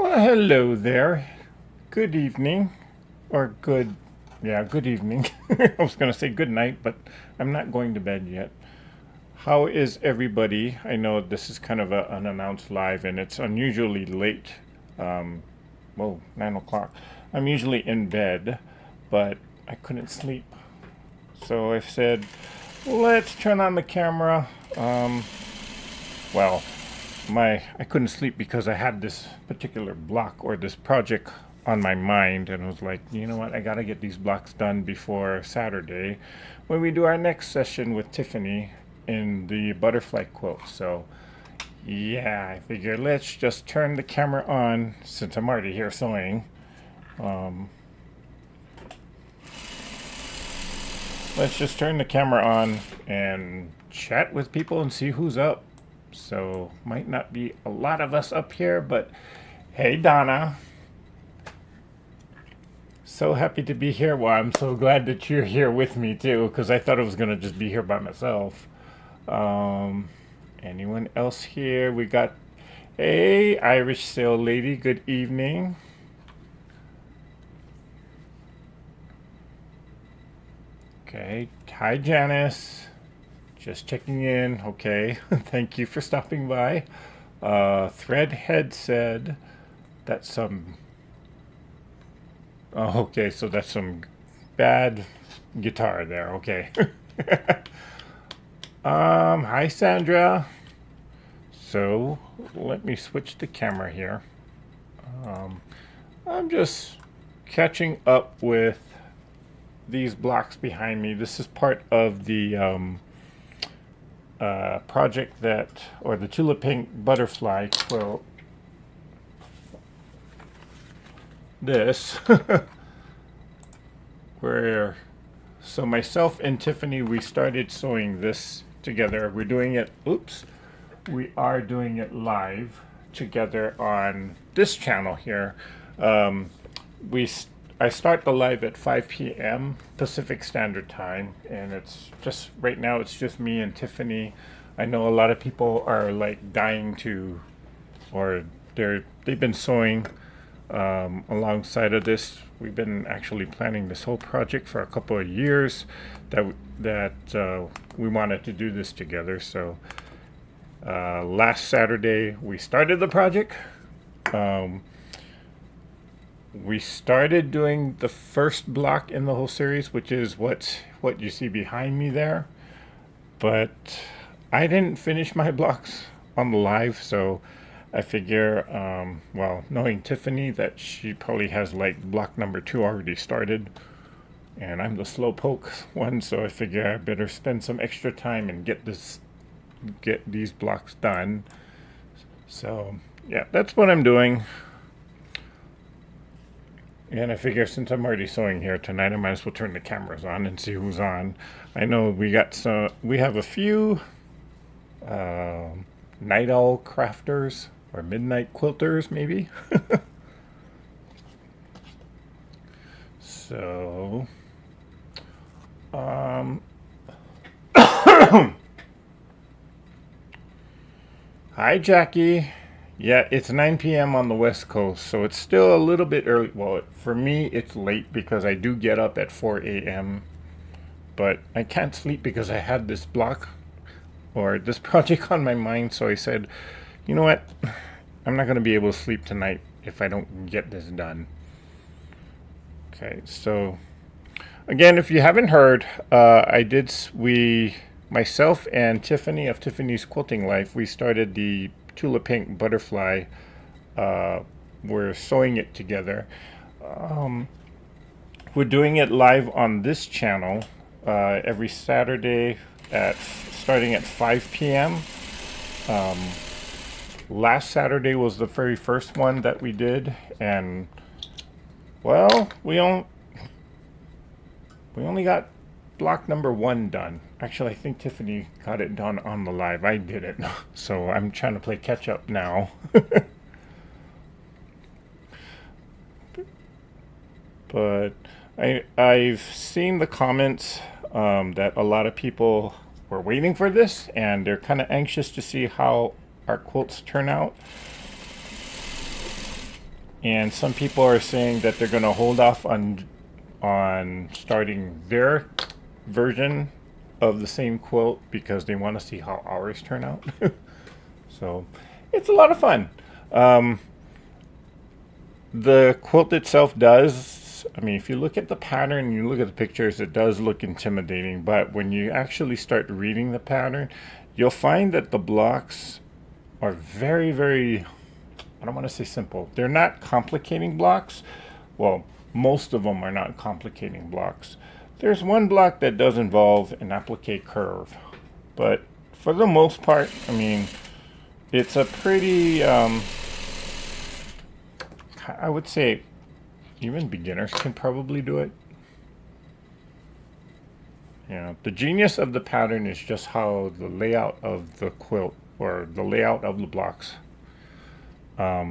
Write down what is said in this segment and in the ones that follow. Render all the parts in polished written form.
Well, hello there. Good evening. Or good evening. I was going to say good night, but I'm not going to bed yet. How is everybody? I know this is kind of an unannounced live and it's unusually late. Um, 9 o'clock. I'm usually in bed, but I couldn't sleep. So I said, let's turn on the camera. Well, I couldn't sleep because I had this particular block or this project on my mind, and I was like, you know what, I gotta get these blocks done before Saturday when we do our next session with Tiffany in the butterfly quilt. So yeah, I figured let's just turn the camera on since I'm already here sewing. Let's just turn the camera on and chat with people and see who's up. So might not be a lot of us up here, but hey, Donna. So happy to be here. Well, I'm so glad that you're here with me too, because I thought I was gonna just be here by myself. Um, Anyone else here? We got, hey, Irish Sail Lady. Good evening. Okay. Hi, Janice. Just checking in. Okay. Thank you for stopping by. Threadhead said that's some. Oh, okay. So that's some bad guitar there. Okay. Hi, Sandra. So let me switch the camera here. I'm just catching up with these blocks behind me. This is part of the project or the Tula Pink butterfly quilt. This, where, so myself and Tiffany, we started sewing this together. We are doing it live together on this channel here. I start the live at 5 p.m. Pacific Standard Time, and right now it's just me and Tiffany. I know a lot of people are like dying to, or they've been sewing alongside of this. We've been actually planning this whole project for a couple of years that we wanted to do this together. So last Saturday we started the project. We started doing the first block in the whole series, which is what you see behind me there. But I didn't finish my blocks on the live, so I figure, knowing Tiffany, that she probably has like block number 2 already started, and I'm the slow poke one, so I figure I better spend some extra time and get these blocks done. So yeah, that's what I'm doing. And I figure since I'm already sewing here tonight, I might as well turn the cameras on and see who's on. I know we have a few night owl crafters or midnight quilters, maybe. So, hi, Jackie. Yeah, it's 9 p.m. on the West Coast, so it's still a little bit early. Well, for me, it's late because I do get up at 4 a.m., but I can't sleep because I had this block or this project on my mind, so I said, you know what? I'm not going to be able to sleep tonight if I don't get this done. Okay, so again, if you haven't heard, myself and Tiffany of Tiffany's Quilting Life, we started the Tula Pink butterfly. We're sewing it together. We're doing it live on this channel every Saturday starting at 5 p.m. Last Saturday was the very first one that we did, and well, we only got block number 1 done. Actually, I think Tiffany got it done on the live. I didn't, so I'm trying to play catch up now. But I've seen the comments that a lot of people were waiting for this, and they're kind of anxious to see how our quilts turn out. And some people are saying that they're going to hold off on starting their version of the same quilt because they want to see how ours turn out. So it's a lot of fun. Um, the quilt itself does, I mean, if you look at the pattern and you look at the pictures, it does look intimidating. But when you actually start reading the pattern, you'll find that the blocks are very, very, I don't want to say simple. They're not complicating blocks. Well, most of them are not complicating blocks. There's one block that does involve an applique curve. But for the most part, I mean, it's a pretty, I would say even beginners can probably do it. You know, the genius of the pattern is just how the layout of the quilt or the layout of the blocks, how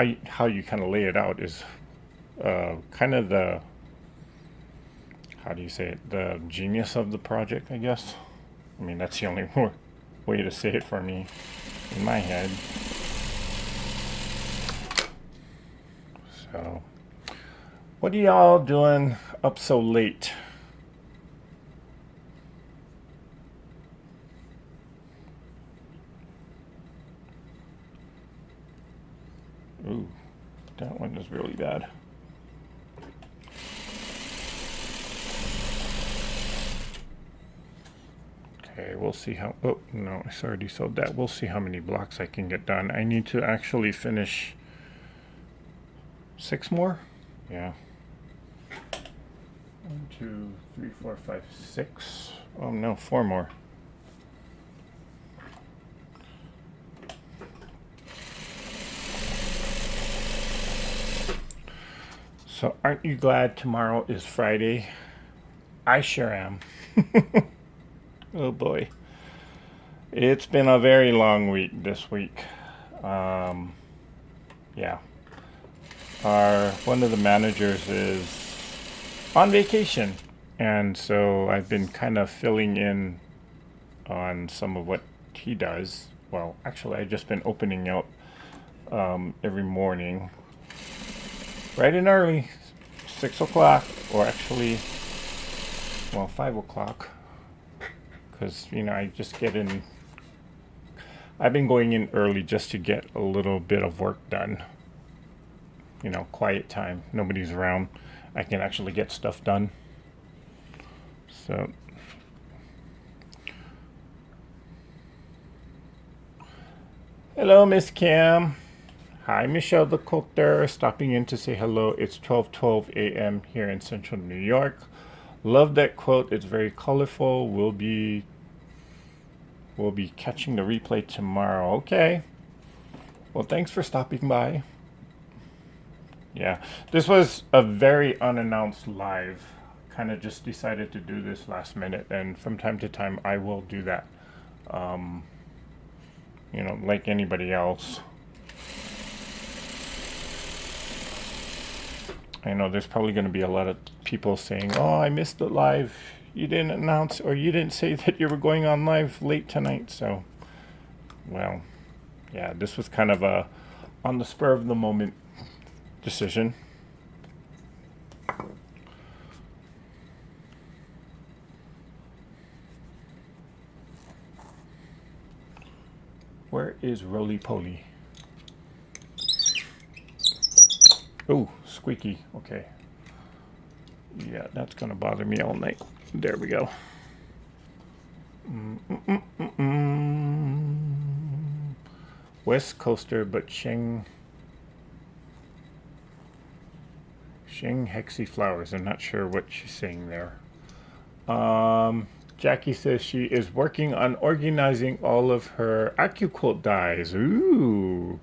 you kind of lay it out is kind of the, how do you say it, the genius of the project, I guess. I mean, that's the only way to say it for me in my head. So, what are y'all doing up so late? Ooh, that one is really bad. Okay, we'll see how, oh, no, it's already sold that. We'll see how many blocks I can get done. I need to actually finish 6 more? Yeah. 1, 2, 3, 4, 5, 6. Oh no, 4 more. So aren't you glad tomorrow is Friday? I sure am. Oh boy. It's been a very long week this week. Yeah. One of the managers is on vacation. And so I've been kind of filling in on some of what he does. Well, actually, I've just been opening out every morning. Bright and early, 6 o'clock, or actually, well, 5 o'clock. Because, you know, I just get in. I've been going in early just to get a little bit of work done. You know, quiet time. Nobody's around. I can actually get stuff done. So, hello, Miss Cam. Hi, Michelle the Quilter, stopping in to say hello. It's 12:12 a.m. here in Central New York. Love that quilt. It's very colorful. We'll be catching the replay tomorrow. Okay. Well, thanks for stopping by. Yeah, this was a very unannounced live. Kind of just decided to do this last minute, and from time to time I will do that. You know, like anybody else. I know there's probably going to be a lot of people saying, "Oh, I missed the live. You didn't announce, or you didn't say that you were going on live late tonight." So, well, yeah, this was kind of a on the spur of the moment decision. Where is Roly Poly? Oh, squeaky. Okay. Yeah, that's going to bother me all night. There we go. West Coaster, but Sheng Hexy Flowers. I'm not sure what she's saying there. Jackie says she is working on organizing all of her AccuQuilt dies. Ooh.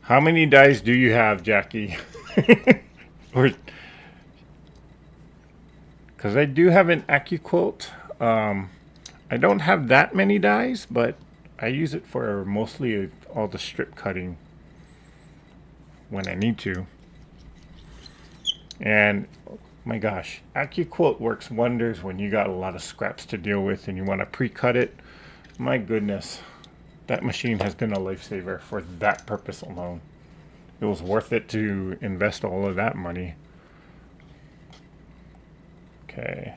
How many dies do you have, Jackie? Or, because I do have an AccuQuilt. I don't have that many dies, but I use it for mostly all the strip cutting when I need to. And my gosh, AccuQuilt works wonders when you got a lot of scraps to deal with and you want to pre-cut it. My goodness, that machine has been a lifesaver for that purpose alone. It was worth it to invest all of that money. Okay.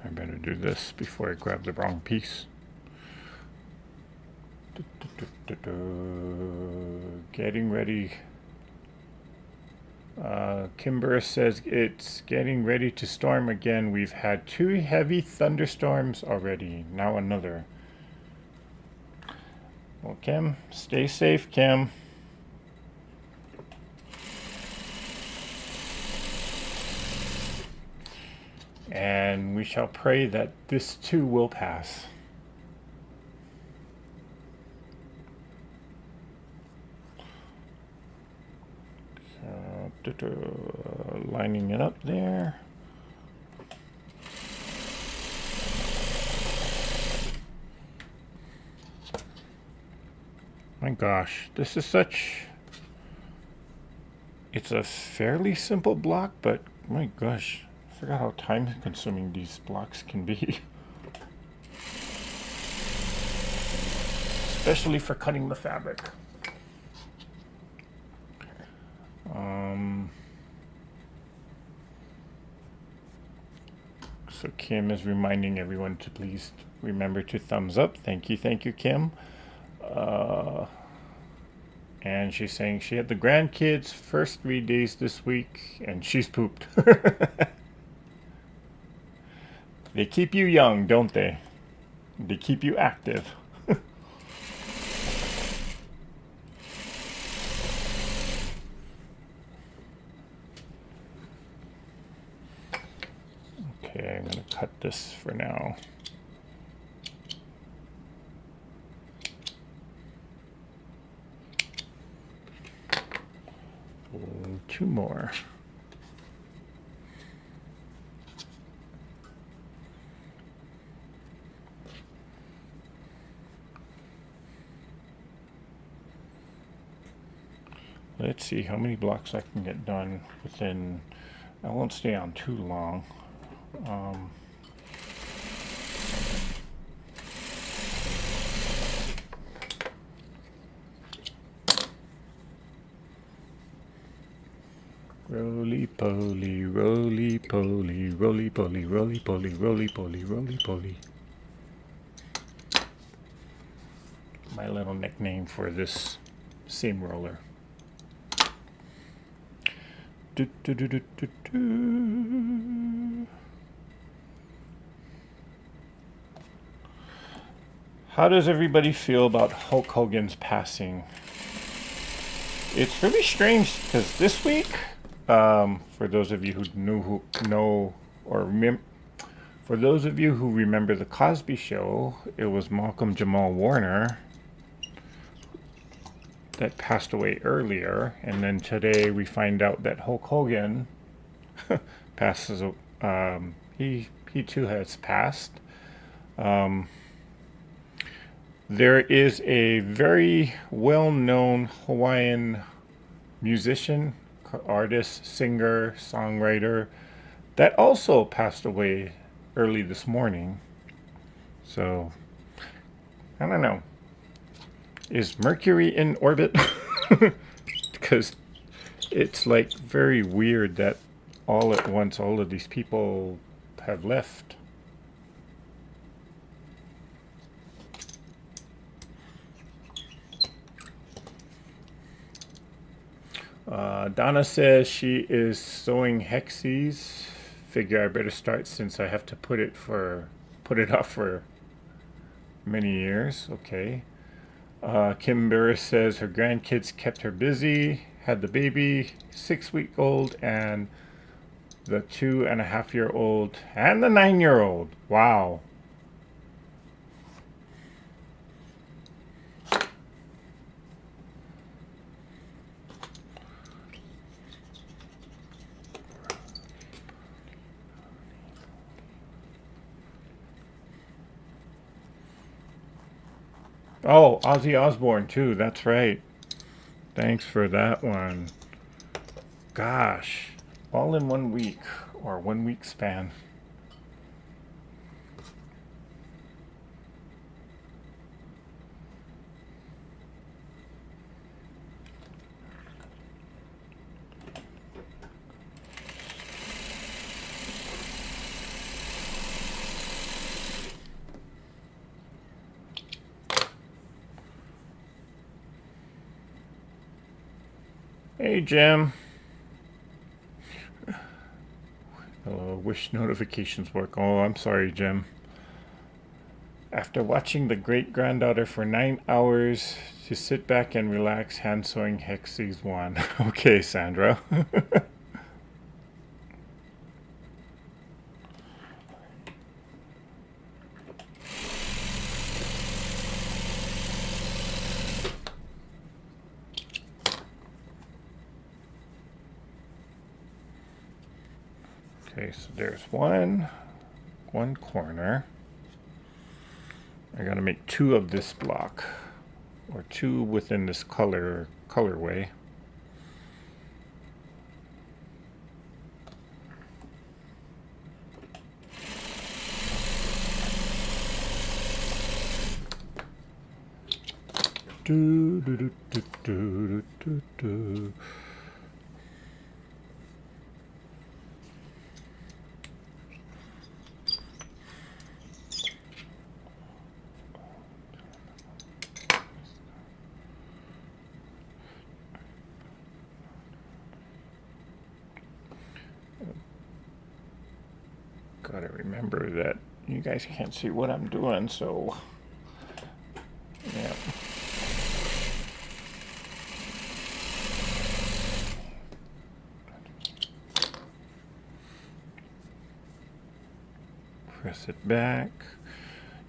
I better do this before I grab the wrong piece. Getting ready. Kimber says it's getting ready to storm again. We've had 2 heavy thunderstorms already. Now another. Well, Kim, stay safe, Kim. And we shall pray that this too will pass. Lining it up there. My gosh, this is such... It's a fairly simple block, but my gosh, I forgot how time consuming these blocks can be. Especially for cutting the fabric. So Kim is reminding everyone to please remember to thumbs up. Thank you, Kim. And she's saying she had the grandkids first 3 days this week, and she's pooped. They keep you young, don't they? They keep you active. Okay, I'm going to cut this for now. Two more. Let's see how many blocks I can get done within. I won't stay on too long. Roly poly, roly poly, roly poly, roly poly, roly poly, roly poly. My little nickname for this seam roller. Do, do, do, do, do, do. How does everybody feel about Hulk Hogan's passing? It's really strange because this week, for those of you who for those of you who remember the Cosby Show, it was Malcolm Jamal Warner that passed away earlier, and then today we find out that Hulk Hogan passes. He too has passed. There is a very well-known Hawaiian musician, artist, singer, songwriter that also passed away early this morning. So, I don't know. Is Mercury in orbit? Because it's like very weird that all at once all of these people have left. Donna says she is sewing hexes. Figure I better start since I have to put it off for many years. Okay. Kim Burris says her grandkids kept her busy. Had the baby, 6-week-old, and the 2.5-year-old, and the 9-year-old. Wow. Oh, Ozzy Osbourne too. That's right. Thanks for that one. Gosh, all in 1 week or 1 week span. Hey, Jim. Hello, wish notifications work. Oh, I'm sorry, Jim. After watching the great granddaughter for 9 hours, to sit back and relax, hand sewing Hexes 1. Okay, Sandra. Okay, so there's one corner. I gotta make two of this block, or two within this colorway. Do do do do do do do. Gotta remember that you guys can't see what I'm doing, so yeah. Press it back.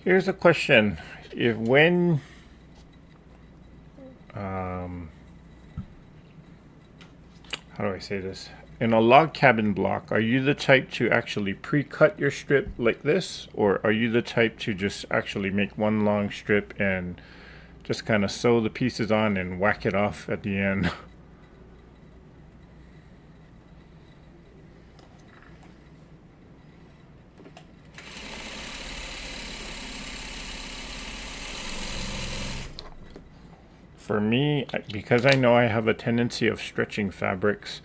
Here's a question. If when how do I say this? In a log cabin block, are you the type to actually pre-cut your strip like this? Or are you the type to just actually make one long strip and just kind of sew the pieces on and whack it off at the end? For me, because I know I have a tendency of stretching fabrics,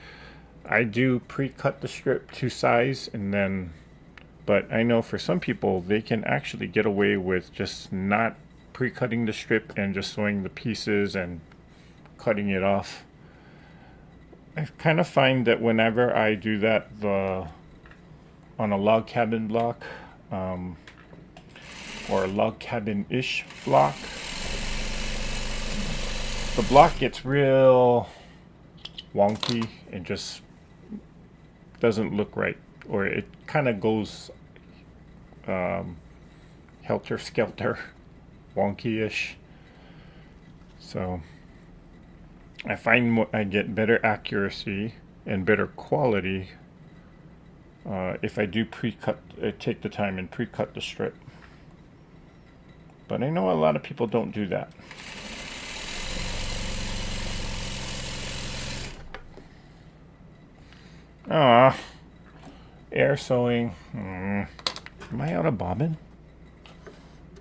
I do pre-cut the strip to size and then, but I know for some people they can actually get away with just not pre-cutting the strip and just sewing the pieces and cutting it off. I kind of find that whenever I do that on a log cabin block, or a log cabin-ish block, the block gets real wonky and just doesn't look right, or it kind of goes helter-skelter, wonky-ish. So I find I get better accuracy and better quality if I do pre-cut, take the time and pre-cut the strip. But I know a lot of people don't do that. Ah, air sewing. Am I out of bobbin?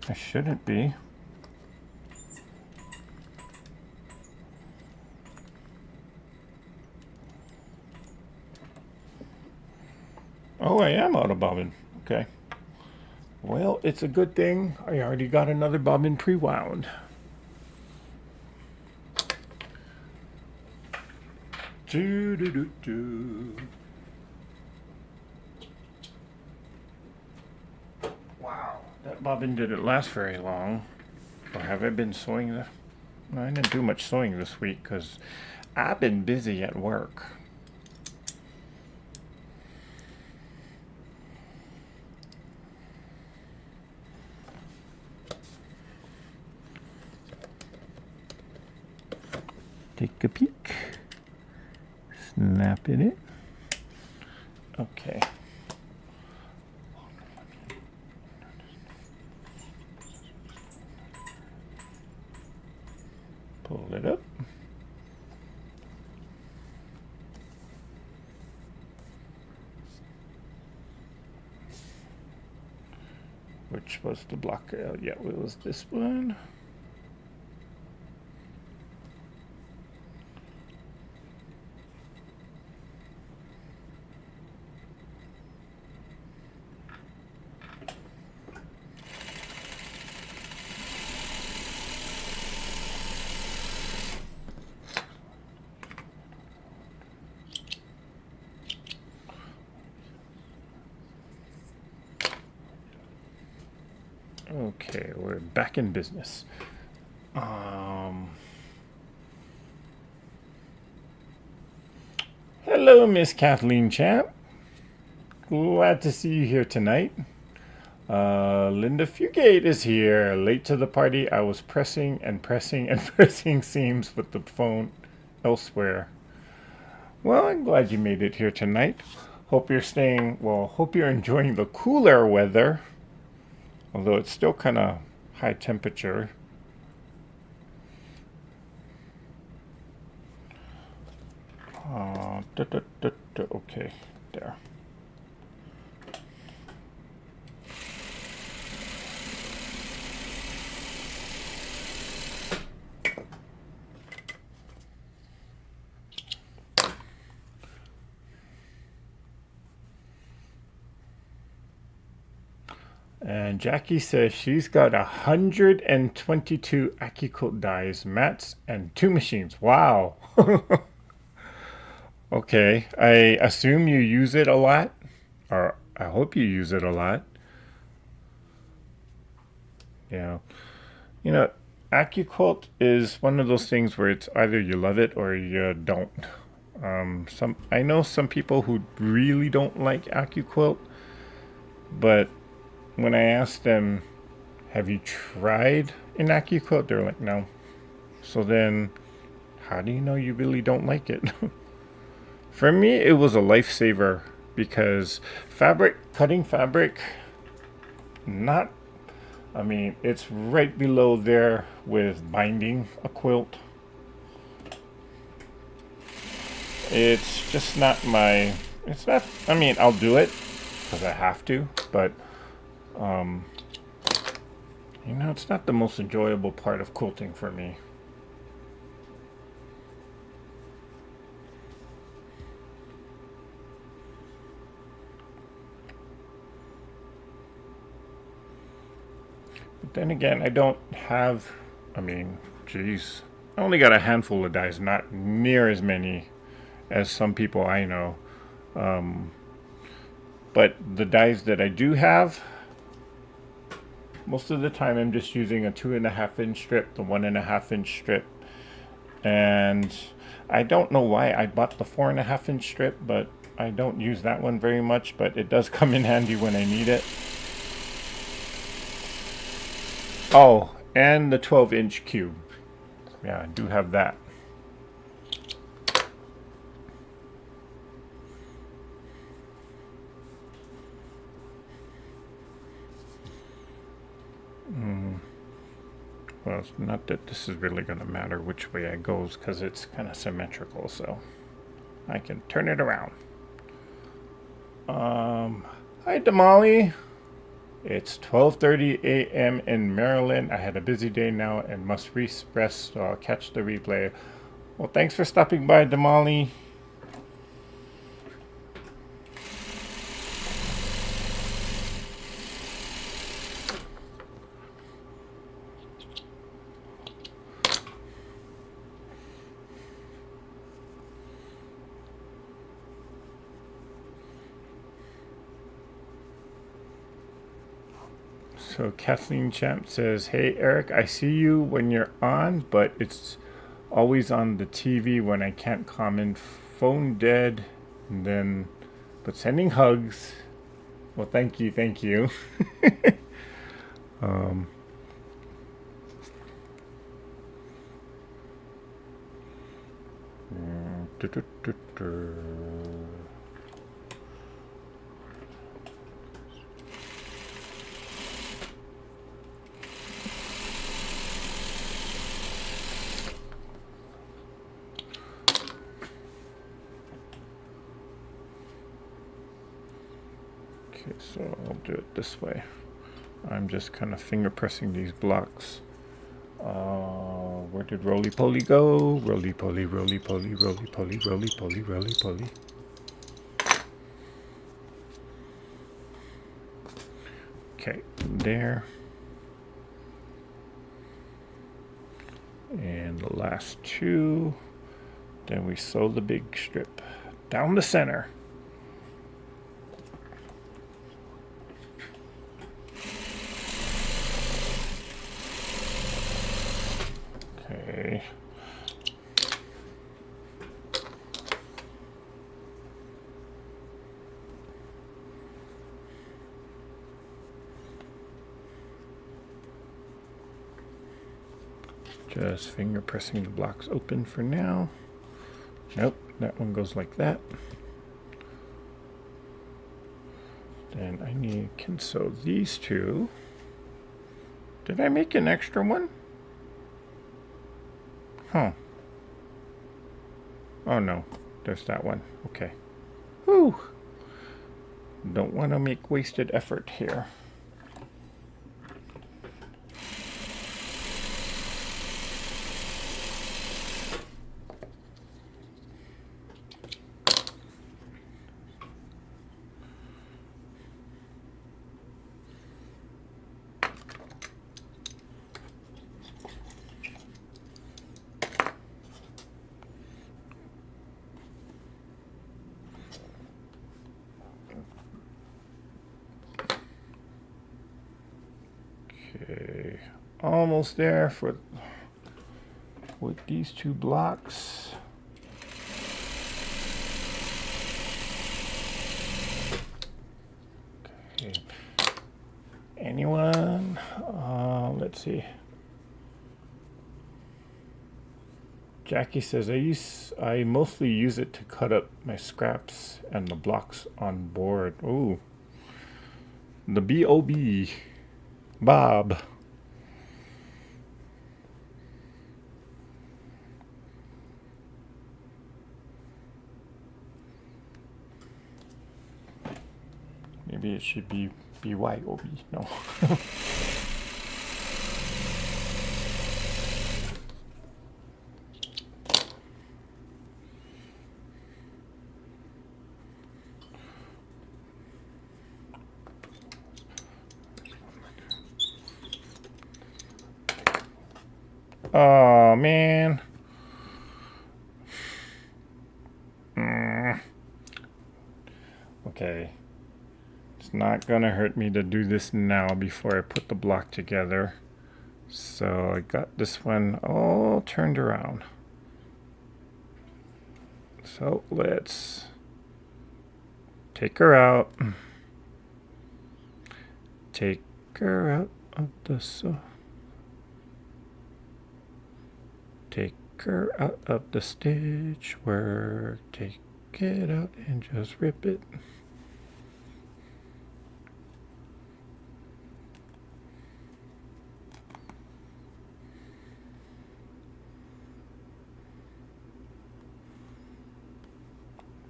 I shouldn't be. Oh, I am out of bobbin. Okay. Well, it's a good thing I already got another bobbin pre-wound. Do do do do. Wow, that bobbin didn't last very long. Or have I been sewing this? No, I didn't do much sewing this week because I've been busy at work. Take a peek. Snap it in. Okay. Which was the block? Yeah, it was this one. Okay, we're back in business. Hello, Miss Kathleen Champ. Glad to see you here tonight. Linda Fugate is here. Late to the party. I was pressing and pressing and pressing seams with the phone elsewhere. Well, I'm glad you made it here tonight. Hope you're hope you're enjoying the cooler weather. Although it's still kind of high temperature. Okay, there. And Jackie says she's got 122 AccuQuilt dies, mats, and 2 machines. Wow. Okay, I assume you use it a lot, or I hope you use it a lot. Yeah. You know, AccuQuilt is one of those things where it's either you love it or you don't. I know some people who really don't like AccuQuilt, but when I ask them, have you tried an AccuQuilt? They're like, no. So then, how do you know you really don't like it? For me, it was a lifesaver because cutting fabric, not, I mean, it's right below there with binding a quilt. It's just not it's not, I mean, I'll do it because I have to, but it's not the most enjoyable part of quilting for me. But then again, I don't have, geez, I only got a handful of dies, not near as many as some people I know. But the dies that I do have, most of the time I'm just using a 2.5 inch strip, the 1.5 inch strip. And I don't know why I bought the 4.5 inch strip, but I don't use that one very much, but it does come in handy when I need it. Oh, and the 12 inch cube. Yeah, I do have that. Well, it's not that this is really going to matter which way it goes because it's kind of symmetrical, so I can turn it around. Hi, Damali. It's 12:30 a.m. in Maryland. I had a busy day now and must rest, so I'll catch the replay. Well, thanks for stopping by, Damali. So Kathleen Champ says, hey Eric, I see you when you're on, but it's always on the TV when I can't comment. Phone dead, and then, but sending hugs. Well, thank you. Okay, so I'll do it this way. I'm just kind of finger pressing these blocks. Where did roly poly go? Roly poly, roly poly, roly poly, roly poly, roly poly. Okay, there. And the last two. Then we sew the big strip down the center. Okay. Just finger pressing the blocks open for now. Nope, that one goes like that. Then I can sew these two. Did I make an extra one? Huh. Oh no, there's that one. Okay. Whew. Don't want to make wasted effort here. Okay, almost there with these two blocks. Okay. Anyone? Let's see. Jackie says I mostly use it to cut up my scraps and the blocks on board. Ooh, the B.O.B. Bob. Maybe it should be BYOB. No. Oh man. Okay. It's not gonna hurt me to do this now before I put the block together. So I got this one all turned around. So let's take her out. Take her out of the Take her out of the stitch work. Take it out and just rip it.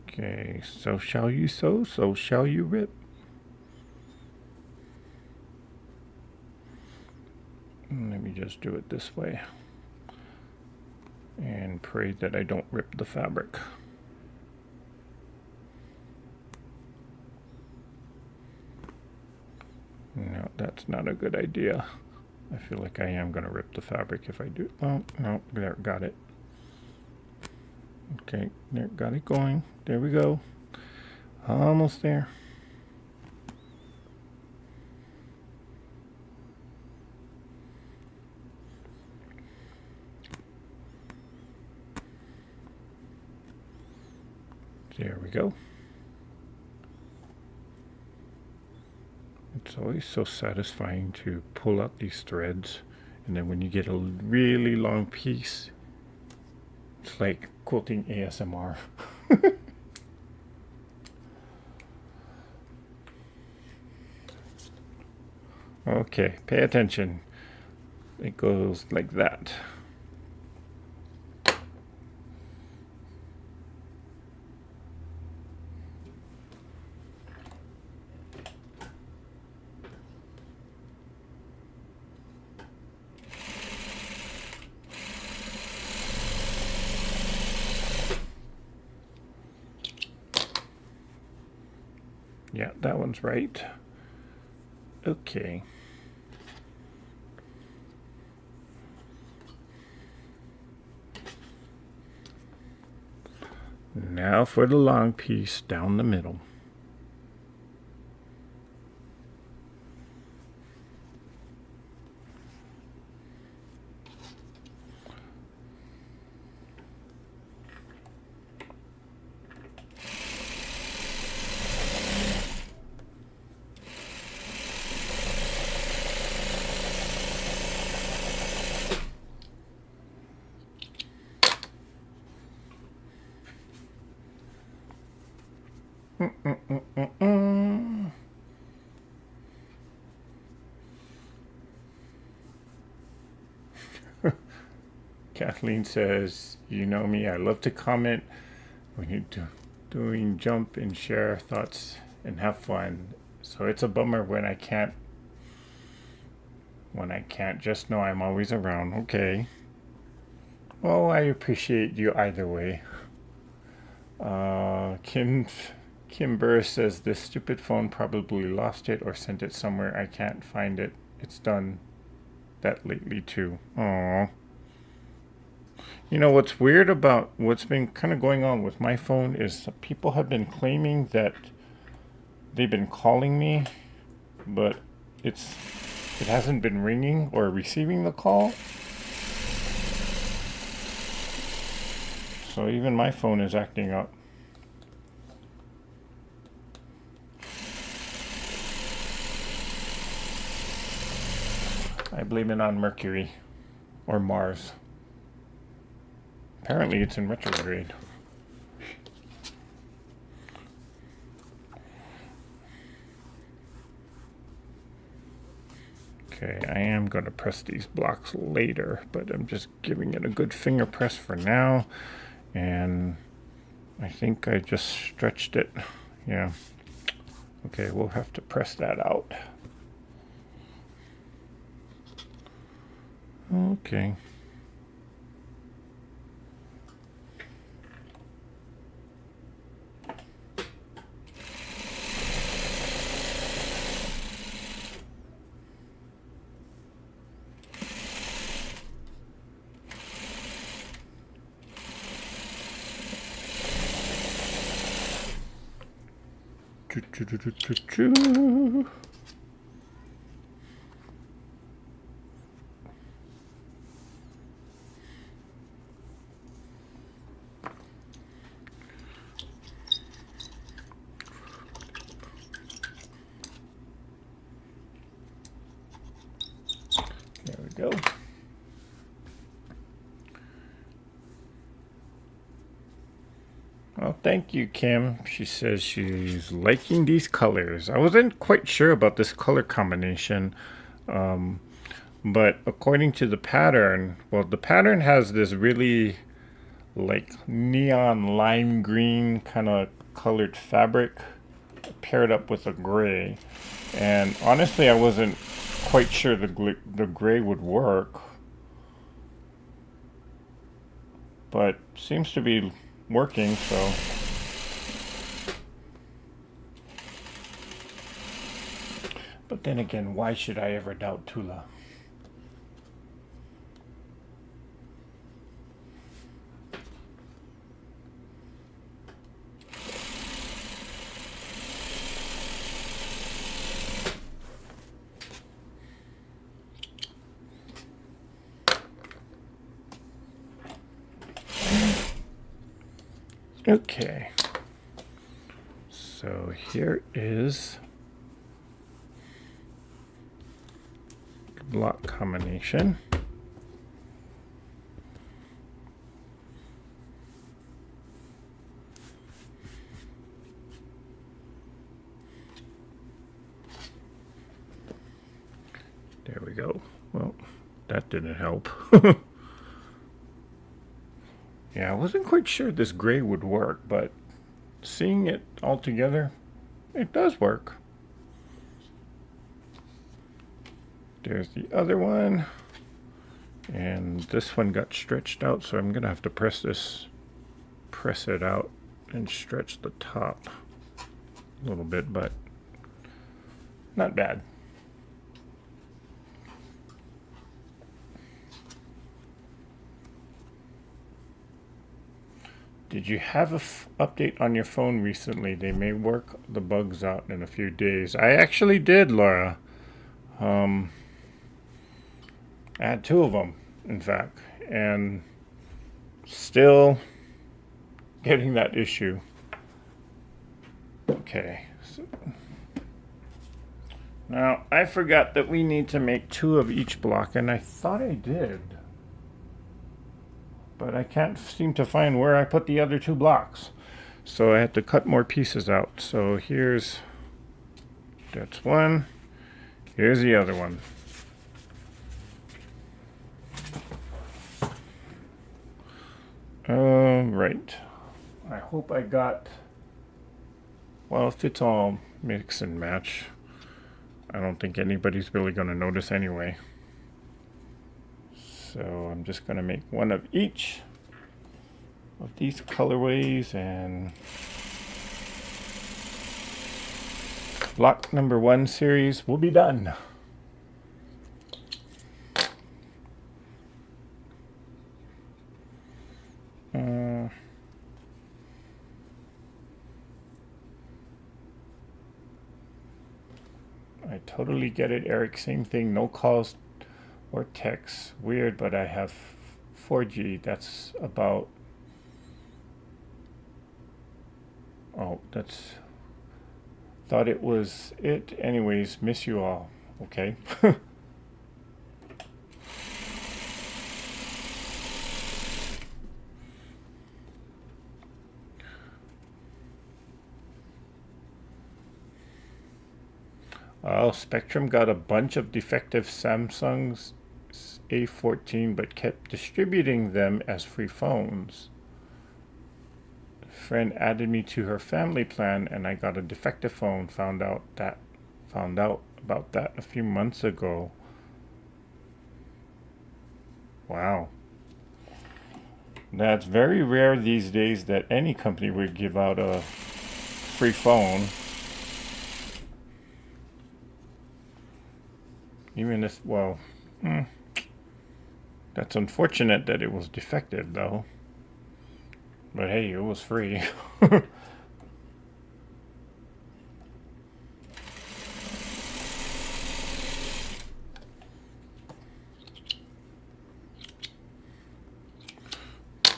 Okay, so shall you sew, so shall you rip. Let me just do it this way. And pray that I don't rip the fabric. No, that's not a good idea. I feel like I am going to rip the fabric if I do. Oh, no, there, got it. Okay, there, got it going. There we go. Almost there. There we go. It's always so satisfying to pull out these threads, and then when you get a really long piece, it's like quilting ASMR. Okay, pay attention. It goes like that. Yeah, that one's right. Okay. Now for the long piece down the middle. Kathleen says, you know me, I love to comment when you're doing jump and share thoughts and have fun. So it's a bummer when I can't. Just know I'm always around. Okay. Well, I appreciate you either way. Kim Burr says this stupid phone probably lost it or sent it somewhere. I can't find it. It's done that lately too. Aww. You know what's weird about what's been kind of going on with my phone is people have been claiming that they've been calling me, but it hasn't been ringing or receiving the call. So even my phone is acting up. I blame it on Mercury or Mars. Apparently it's in retrograde. Okay, I am going to press these blocks later, but I'm just giving it a good finger press for now. And I think I just stretched it. Yeah. Okay, we'll have to press that out. Okay. There we go. Well, thank you, Kim. She says she's liking these colors. I wasn't quite sure about this color combination, but according to the pattern, well, the pattern has this really like neon lime green kind of colored fabric paired up with a gray. And honestly, I wasn't quite sure the gray would work, but seems to be working, so. But then again, why should I ever doubt Tula? Okay, so here is the block combination. There we go. Well, that didn't help. Yeah, I wasn't quite sure this gray would work, but seeing it all together, it does work. There's the other one. And this one got stretched out, so I'm going to have to press it out and stretch the top. a little bit, but not bad. Did you have a update on your phone recently? They may work the bugs out in a few days. I actually did, Laura. I had two of them, in fact, and still getting that issue. Okay. So now, I forgot that we need to make two of each block, and I thought I did. But I can't seem to find where I put the other two blocks. So I had to cut more pieces out. So that's one. Here's the other one. Right. I hope I got, well, if it's all mix and match, I don't think anybody's really going to notice anyway. So I'm just going to make one of each of these colorways, and block number 1 series will be done. I totally get it, Eric. Same thing. No calls or texts. Weird, but I have 4G. That's about... Oh, that's... Thought it was it. Anyways, miss you all. Okay. Oh, Spectrum got a bunch of defective Samsung's A14, but kept distributing them as free phones. A friend added me to her family plan, and I got a defective phone. Found out about that a few months ago. Wow. That's very rare these days that any company would give out a free phone. Even if, well, that's unfortunate that it was defective, though. But hey, it was free.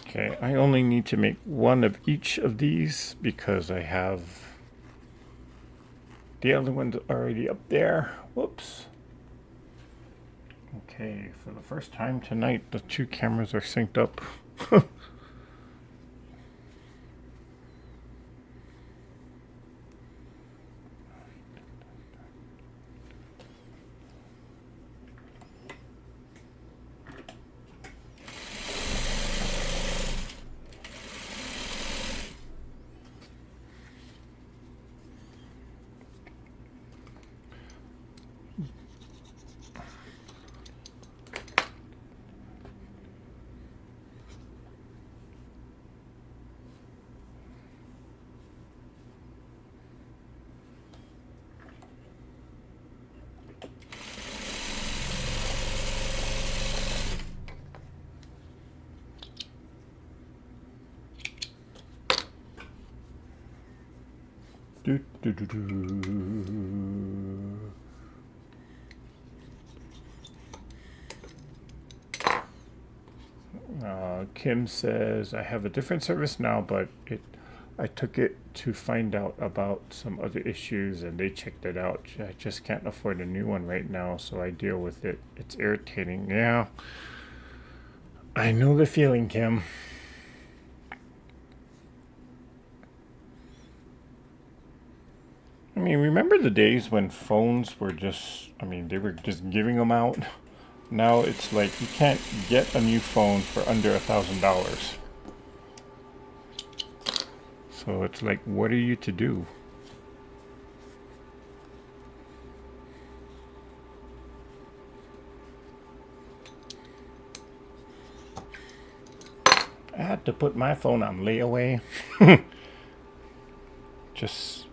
Okay, I only need to make one of each of these because I have the other one's already up there. Whoops. Okay, for the first time tonight, the two cameras are synced up. Do, do, do, do. Kim says, I have a different service now, but I took it to find out about some other issues, and they checked it out. I just can't afford a new one right now, so I deal with it. It's irritating. Yeah, I know the feeling, Kim. I mean, remember the days when phones were just, I mean, they were just giving them out? Now it's like you can't get a new phone for under $1,000. So it's like, what are you to do? I had to put my phone on layaway. Just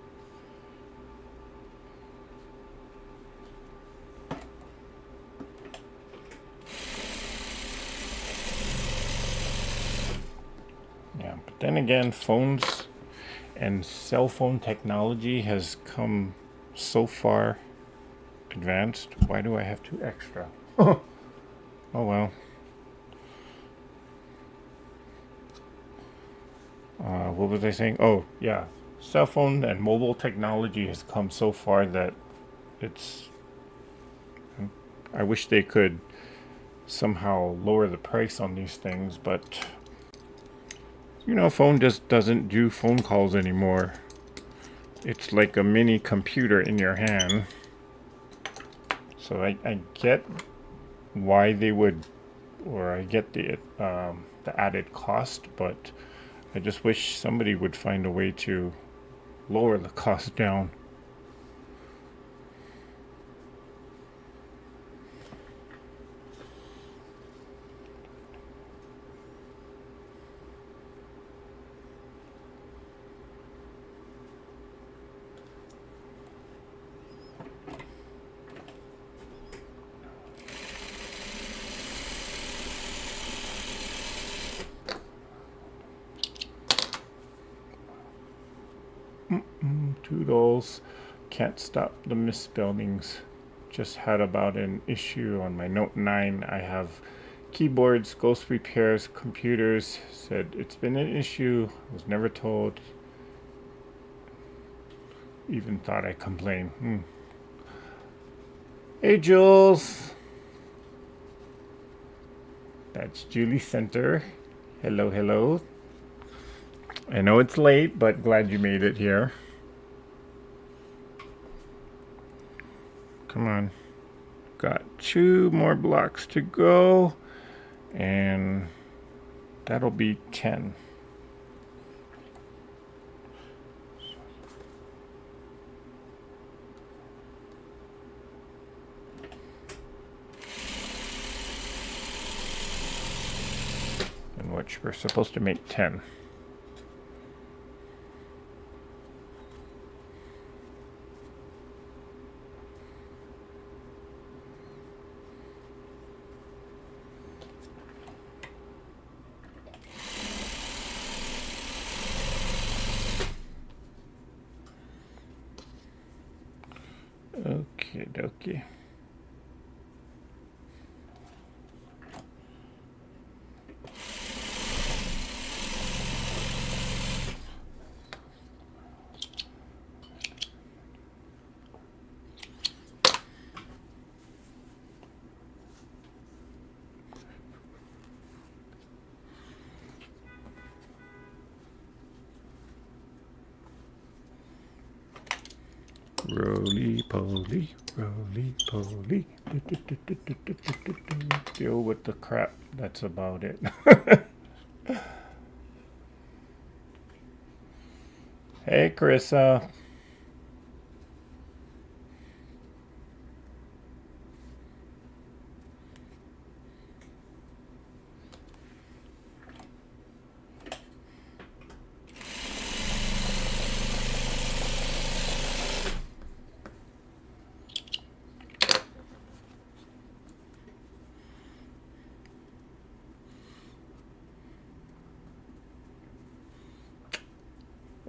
then again, phones and cell phone technology has come so far advanced. Why do I have 2 extra? Oh well. What was I saying? Oh yeah, cell phone and mobile technology has come so far that it's. I wish they could somehow lower the price on these things, but you know, phone just doesn't do phone calls anymore. It's like a mini computer in your hand. So I get why they would, or I get the added cost, but I just wish somebody would find a way to lower the cost down. Toodles. Can't stop the misspellings. Just had about an issue on my Note 9. I have keyboards, ghost repairs, computers. Said it's been an issue. Was never told. Even thought I complained. Hey, Jules. That's Julie Center. Hello, hello. I know it's late, but glad you made it here. Come on. Got 2 more blocks to go, and that'll be 10. In which we're supposed to make 10. Okie dokie. Roly poly, roly poly. Deal with the crap. That's about it. Hey, Carissa.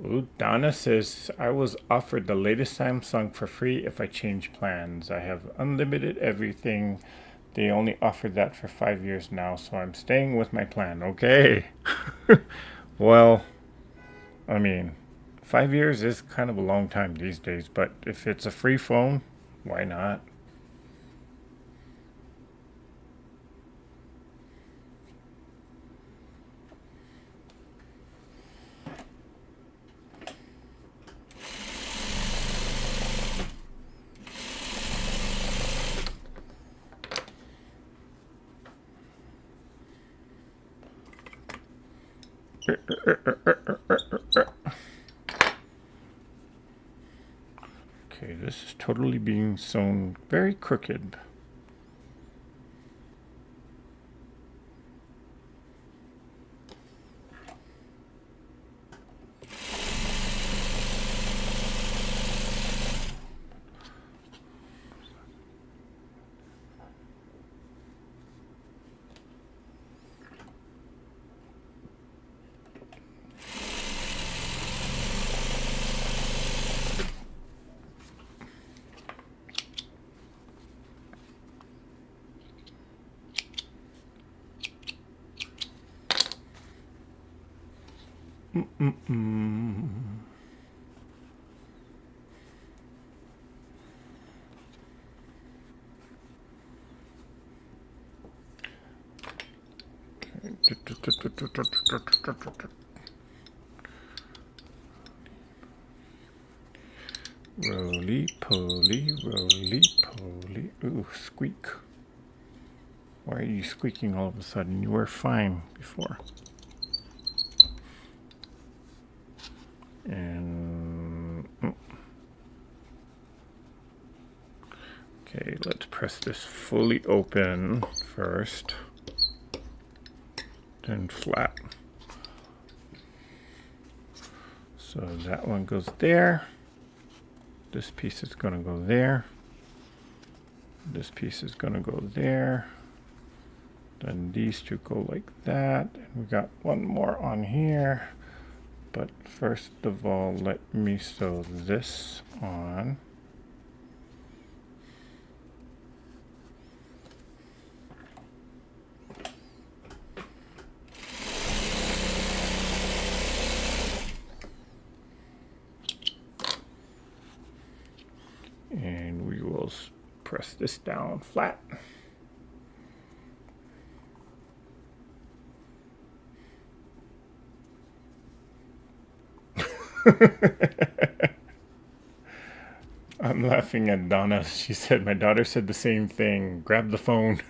Ooh, Donna says, I was offered the latest Samsung for free if I change plans. I have unlimited everything. They only offered that for 5 years now, so I'm staying with my plan. Okay. Well, I mean, 5 years is kind of a long time these days, but if it's a free phone, why not? Okay, this is totally being sewn very crooked. Roly-poly, roly-poly. Ooh, squeak. Why are you squeaking all of a sudden? You were fine before. And... okay, let's press this fully open first. Then flat. So that one goes there. This piece is going to go there. This piece is going to go there. Then these two go like that. And we got one more on here. But first of all, let me sew this on. And we will press this down flat. I'm laughing at Donna. She said, my daughter said the same thing. Grab the phone.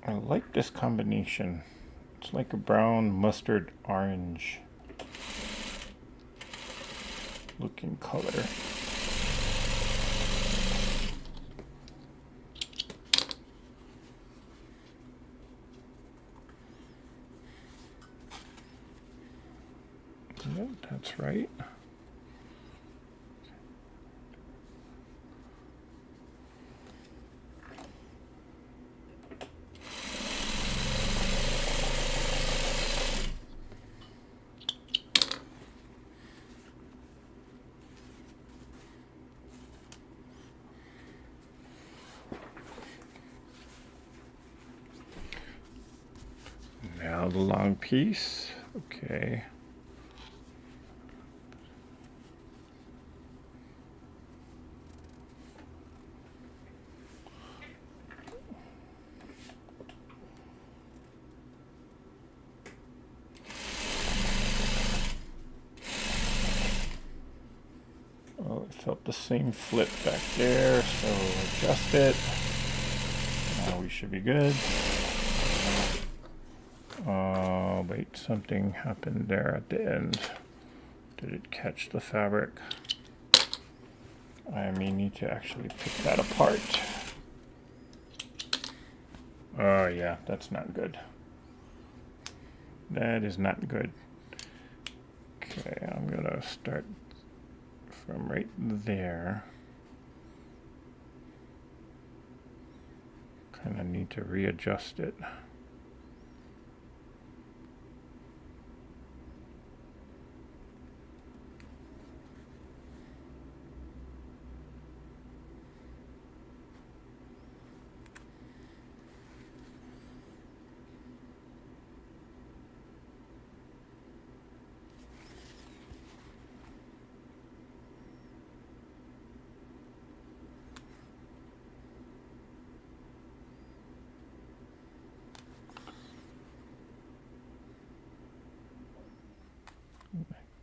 I like this combination. It's like a brown mustard orange looking color. Yep, that's right. Now the long piece. Okay. Oh, it felt the same flip back there, so adjust it. Now we should be good. Oh, wait, something happened there at the end. Did it catch the fabric? I may need to actually pick that apart. Oh yeah, that's not good. That is not good. Okay, I'm gonna start from right there. Kind of need to readjust it.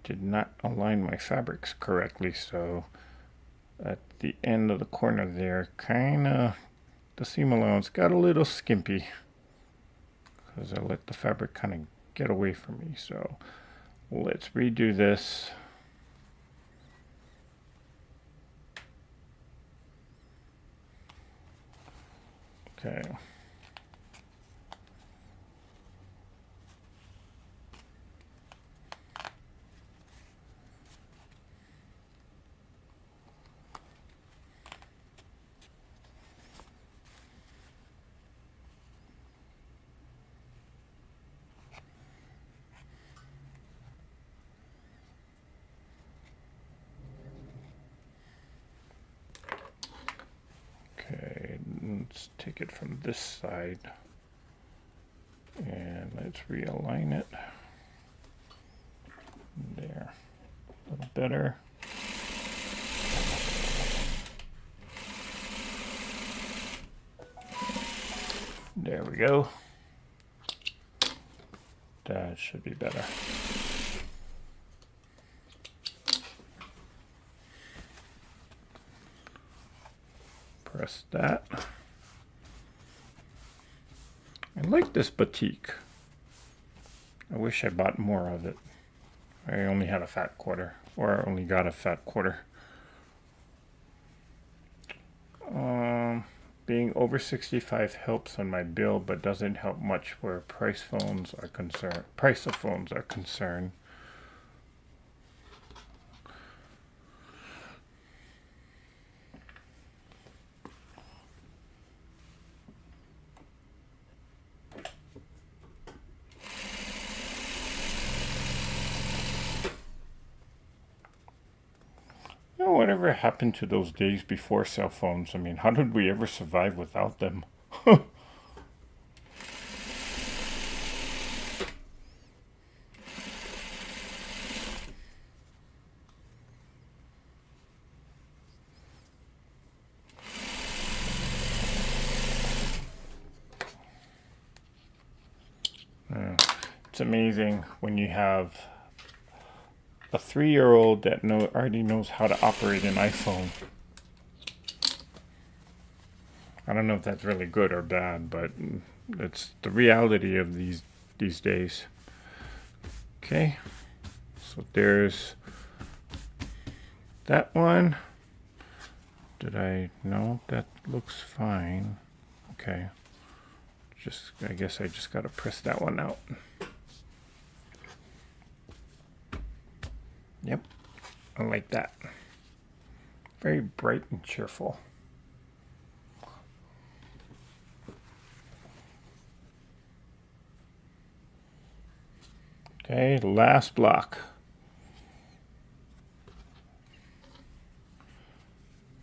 Did not align my fabrics correctly, so at the end of the corner there, kinda the seam allowance got a little skimpy because I let the fabric kind of get away from me. So let's redo this. Okay. Okay, let's take it from this side and let's realign it. There, a little better. There we go. That should be better. Press that. I like this batik. I wish I bought more of it. I only had a fat quarter, or I only got a fat quarter. Being over 65 helps on my bill, but doesn't help much where price of phones are concerned. Whatever happened to those days before cell phones? I mean, how did we ever survive without them? It's amazing when you have a 3-year-old that already knows how to operate an iPhone. I don't know if that's really good or bad, but it's the reality of these days. Okay, so there's that one. No, that looks fine. Okay, I guess I just gotta press that one out. Yep, I like that. Very bright and cheerful. Okay, last block.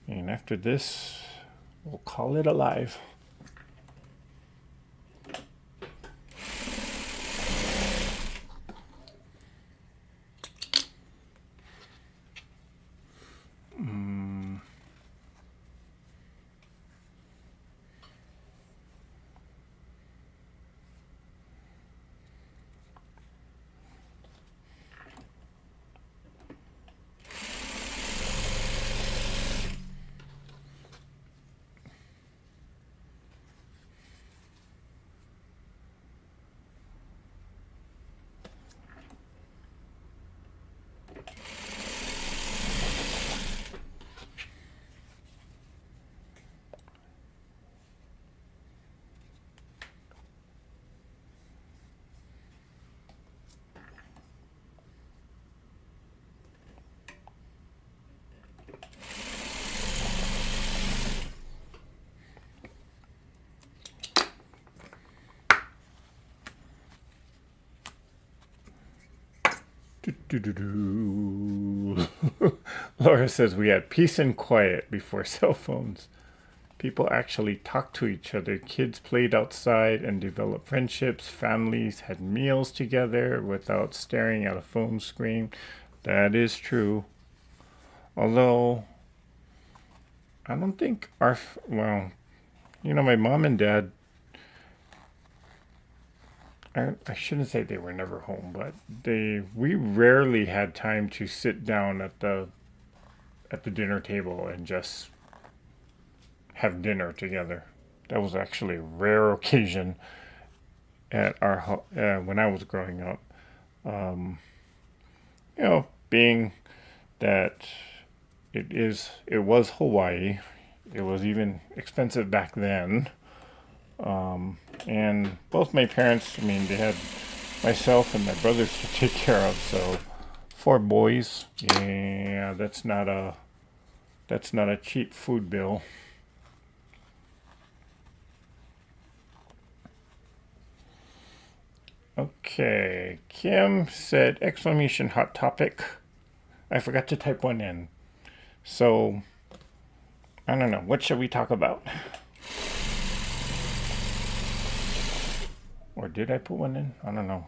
And after this, we'll call it alive. Laura says we had peace and quiet before cell phones. People actually talked to each other. Kids played outside and developed friendships. Families had meals together without staring at a phone screen. That is true. Although, I don't think my mom and dad, I shouldn't say they were never home, but we rarely had time to sit down at the dinner table and just have dinner together. That was actually a rare occasion at our when I was growing up. Being that it was Hawaii, it was even expensive back then. And both my parents, I mean, they had myself and my brothers to take care of, so 4 boys. Yeah, that's not a cheap food bill. Okay, Kim said exclamation hot topic. I forgot to type one in. So, I don't know. What should we talk about? Or did I put one in? I don't know.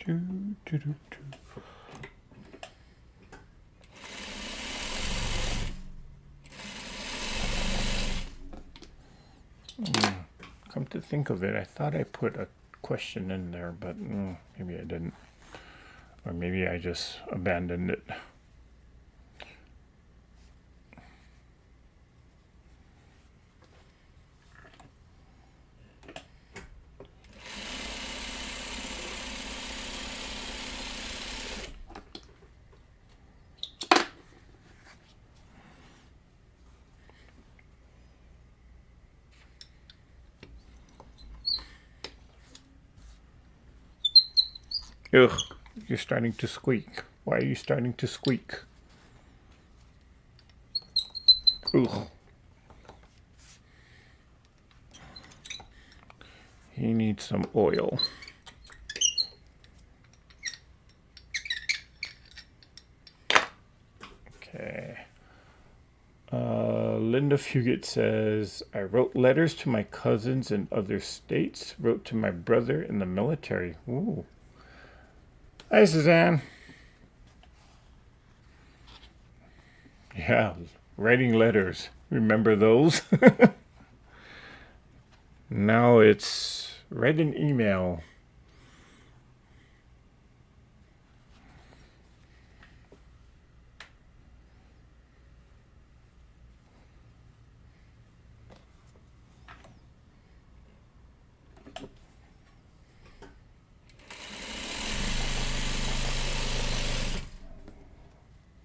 Do, do, do, do. Come to think of it, I thought I put a question in there, but maybe I didn't. Or maybe I just abandoned it. Ugh, you're starting to squeak. Why are you starting to squeak? Ugh. He needs some oil. Okay. Linda Fugit says, I wrote letters to my cousins in other states, wrote to my brother in the military. Ooh. Hi, Suzanne. Yeah, writing letters. Remember those? Now it's write an email.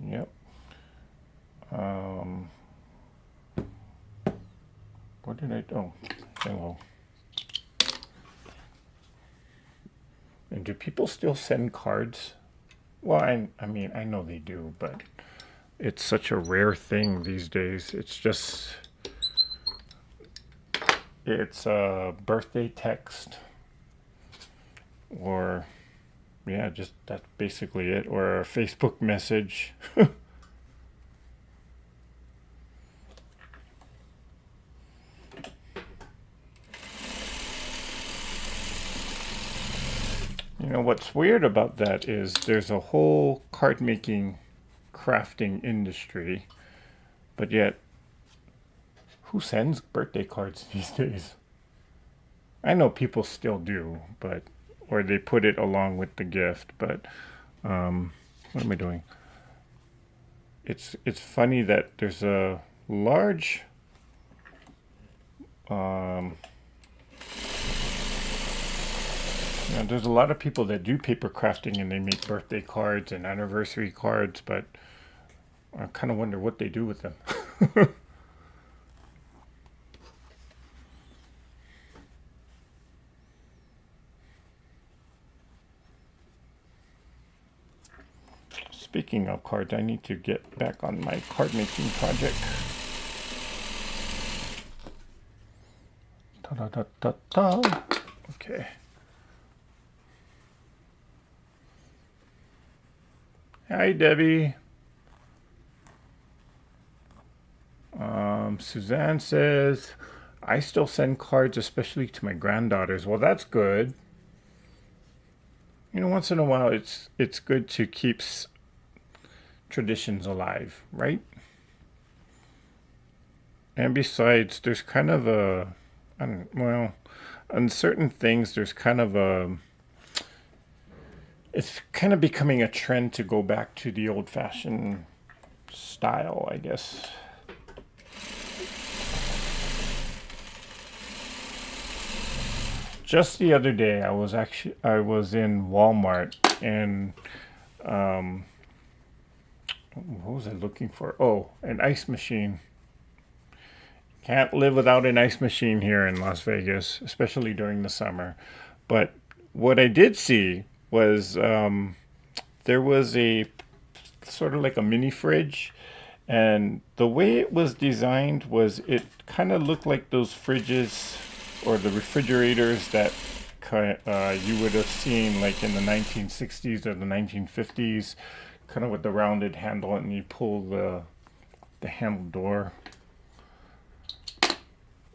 Yep. What did I do? Oh, hello. And do people still send cards? Well, I mean, I know they do, but it's such a rare thing these days. It's a birthday text, or yeah, just that's basically it, or a Facebook message. You know, what's weird about that is there's a whole card making, crafting industry, but yet who sends birthday cards these days? I know people still do, but or they put it along with the gift, but what am I doing? It's funny that there's a large there's a lot of people that do paper crafting and they make birthday cards and anniversary cards, but I kind of wonder what they do with them. Speaking of cards, I need to get back on my card making project. Ta da da da da. Okay. Hi, Debbie. Suzanne says, I still send cards, especially to my granddaughters. Well, that's good. You know, once in a while, it's good to keep traditions alive, right? And besides, there's kind of well, on certain things, there's kind of It's kind of becoming a trend to go back to the old-fashioned style, I guess. Just the other day, I was in Walmart, and what was I looking for? Oh, an ice machine. Can't live without an ice machine here in Las Vegas, especially during the summer. But what I did see was there was a sort of like a mini fridge, and the way it was designed was it kind of looked like those fridges or the refrigerators that you would have seen like in the 1960s or the 1950s, kind of with the rounded handle, and you pull the handle door.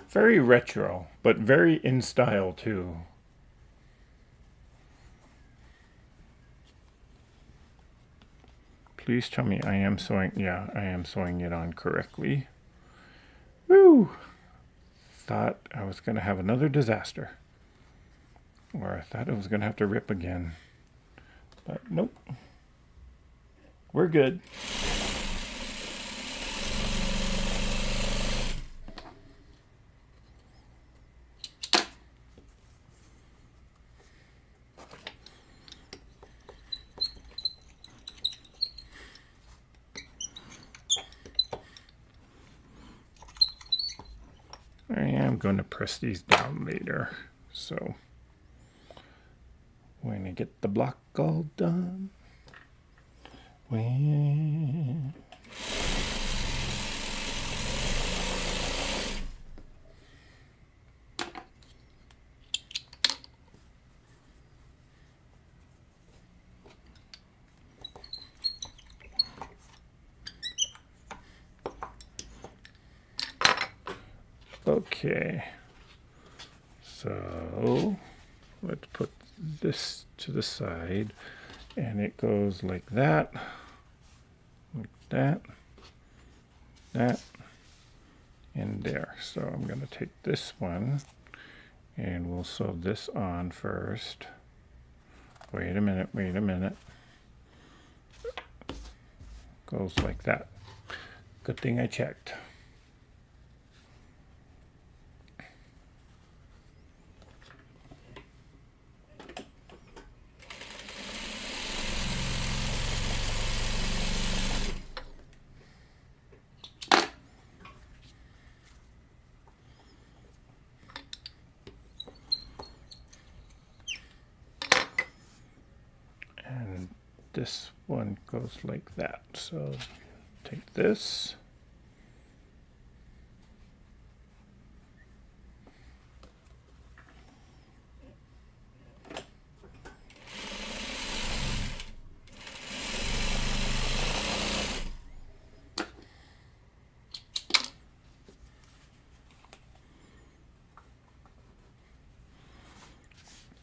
Very retro, but very in style too. Please tell me I am sewing. Yeah, I am sewing it on correctly. Woo! Thought I was going to have another disaster. Or I thought it was going to have to rip again. But nope. We're good. I am going to press these down later. So when I get the block all done, when okay, so let's put this to the side, and it goes like that, that, and there. So I'm going to take this one, and we'll sew this on first. Wait a minute. Goes like that. Good thing I checked. This one goes like that. So take this.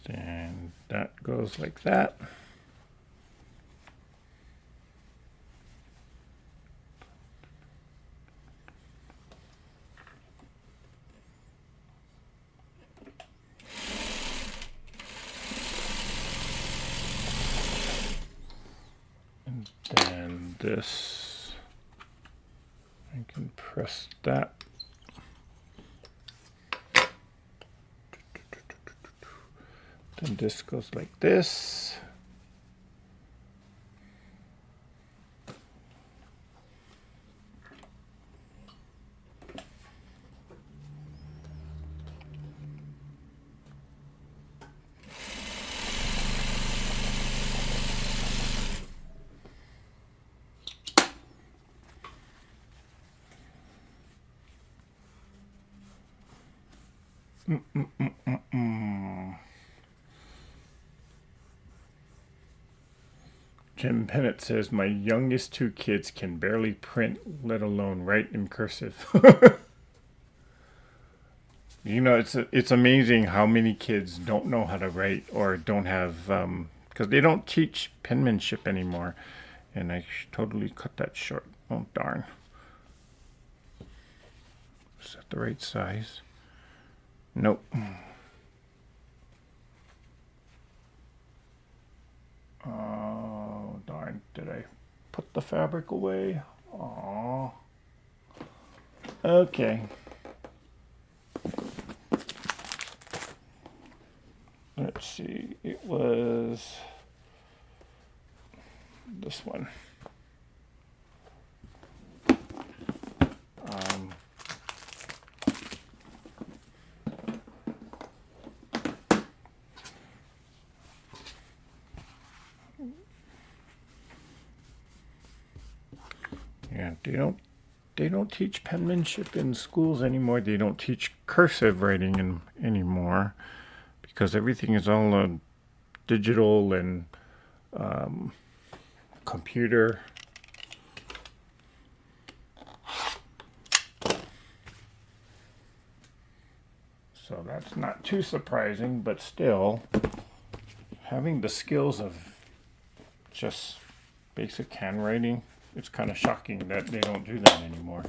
And that goes like that. Then this, I can press that. Then this goes like this. Jim Bennett says, my youngest two kids can barely print, let alone write in cursive. You know, it's amazing how many kids don't know how to write or don't have, because they don't teach penmanship anymore. And I totally cut that short. Oh, darn. Is that the right size? Nope. Did I put the fabric away? Aww. Okay. Let's see. It was this one. Yeah, they don't teach penmanship in schools anymore. They don't teach cursive writing anymore because everything is all digital and computer. So that's not too surprising, but still, having the skills of just basic handwriting, it's kind of shocking that they don't do that anymore.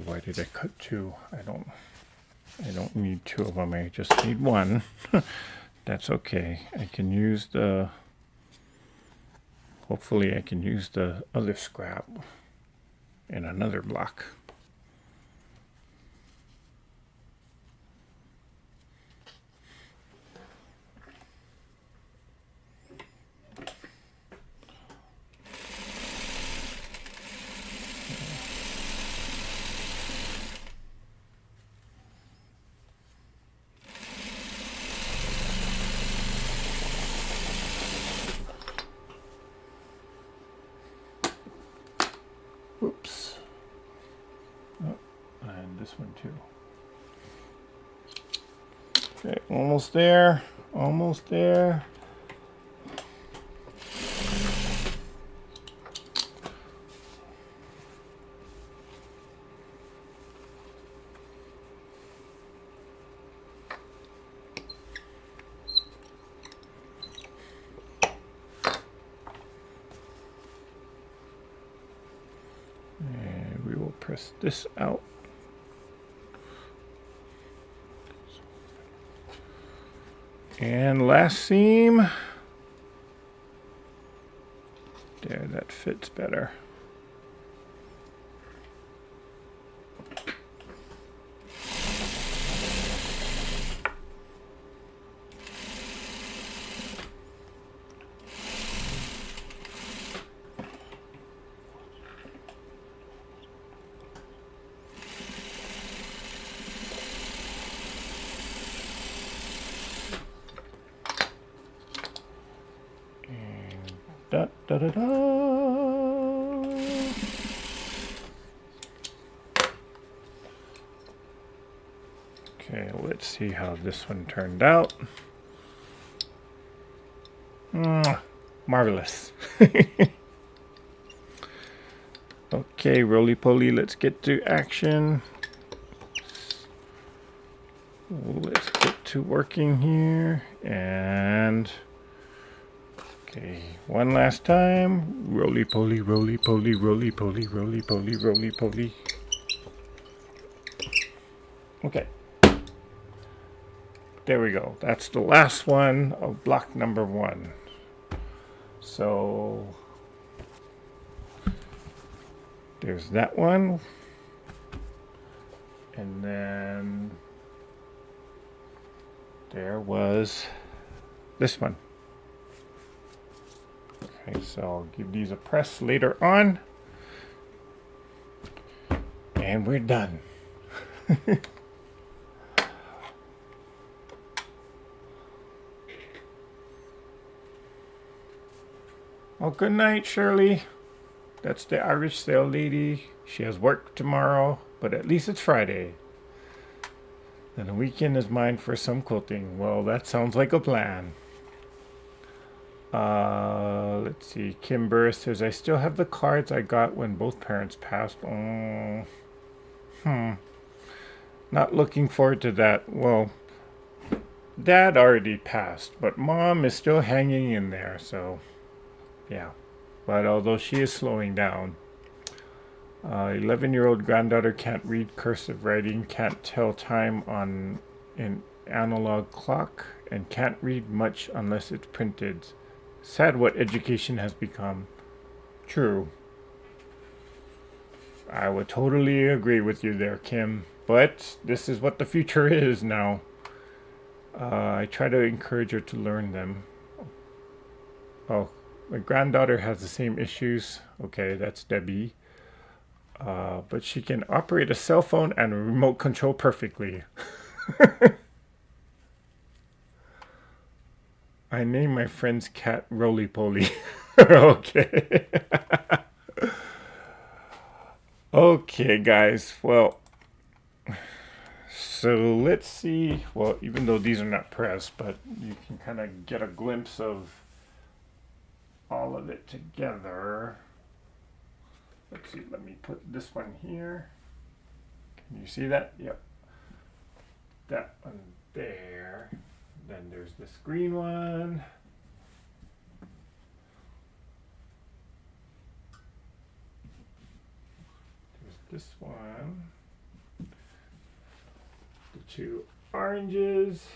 Why did I cut two? I don't need two of them. I just need one. That's okay. I can use hopefully I can use the other scrap in another block. Oops. Oh, and this one too. Okay, almost there. Almost there. Press this out. And last seam. There, that fits better. Da, da, da, da. Okay, let's see how this one turned out. Marvelous. Okay, roly-poly, let's get to action. Let's get to working here. And okay, one last time. Roly-poly, roly-poly, roly-poly, roly-poly, roly-poly. Okay. There we go. That's the last one of block number 1. So there's that one. And then there was this one. Okay, so I'll give these a press later on. And we're done. Well, good night, Shirley. That's the Irish Sail lady. She has work tomorrow, but at least it's Friday. Then the weekend is mine for some quilting. Well, that sounds like a plan. Let's see. Kim Burris says, I still have the cards I got when both parents passed. Not looking forward to that. Well, Dad already passed, but Mom is still hanging in there, so yeah. But although she is slowing down. 11-year-old granddaughter can't read cursive writing, can't tell time on an analog clock, and can't read much unless it's printed. Sad what education has become. True. I would totally agree with you there, Kim. But this is what the future is now. I try to encourage her to learn them. Oh, my granddaughter has the same issues. Okay, that's Debbie. But she can operate a cell phone and a remote control perfectly. I named my friend's cat Roly Poly. Okay. Okay, guys. Well, so let's see. Well, even though these are not pressed, but you can kind of get a glimpse of all of it together. Let's see, let me put this one here. Can you see that? Yep. That one there. Then there's this green one. There's this one. The two oranges.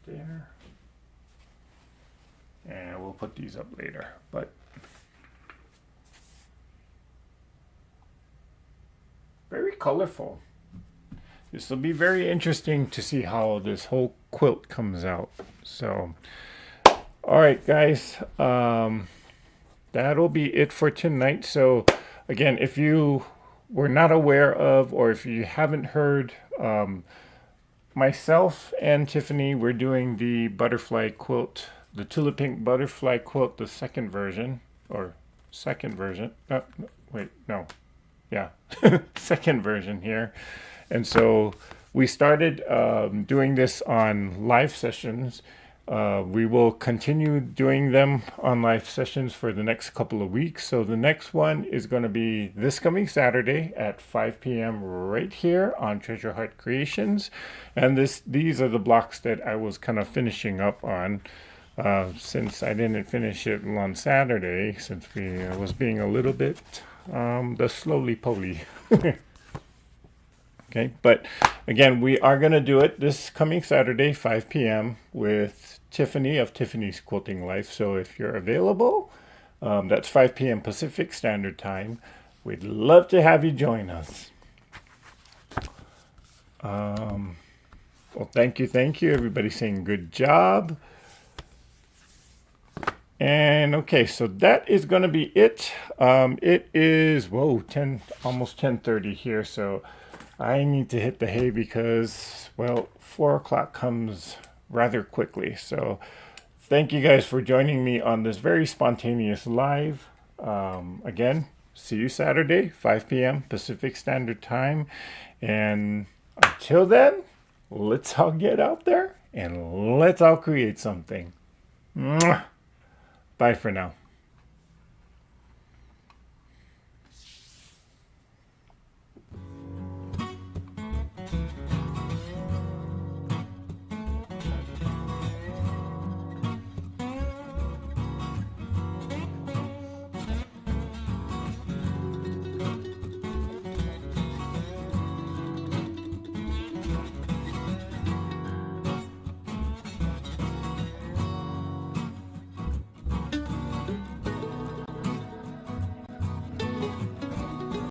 There, and we'll put these up later, but very colorful. This will be very interesting to see how this whole quilt comes out. So all right, guys, that'll be it for tonight. So again, if you were not aware of, or if you haven't heard, myself and Tiffany, we're doing the butterfly quilt, the Tula Pink butterfly quilt, the second version. Second version here. And so we started doing this on live sessions. We will continue doing them on live sessions for the next couple of weeks. So the next one is going to be this coming Saturday at 5 p.m. right here on Treasure Heart Creations. And these are the blocks that I was kind of finishing up on since I didn't finish it on Saturday, since we was being a little bit the slowly poly. Okay, but again, we are going to do it this coming Saturday, 5 p.m. with Tiffany of Tiffany's Quilting Life. So if you're available, that's 5 p.m. Pacific Standard Time. We'd love to have you join us. Well, thank you. Everybody saying good job. And okay, so that is going to be it. It is, almost 10:30 here, so I need to hit the hay because, well, 4 o'clock comes rather quickly. So thank you guys for joining me on this very spontaneous live. Again, see you Saturday, 5 p.m. Pacific Standard Time. And until then, let's all get out there and let's all create something. Mwah! Bye for now.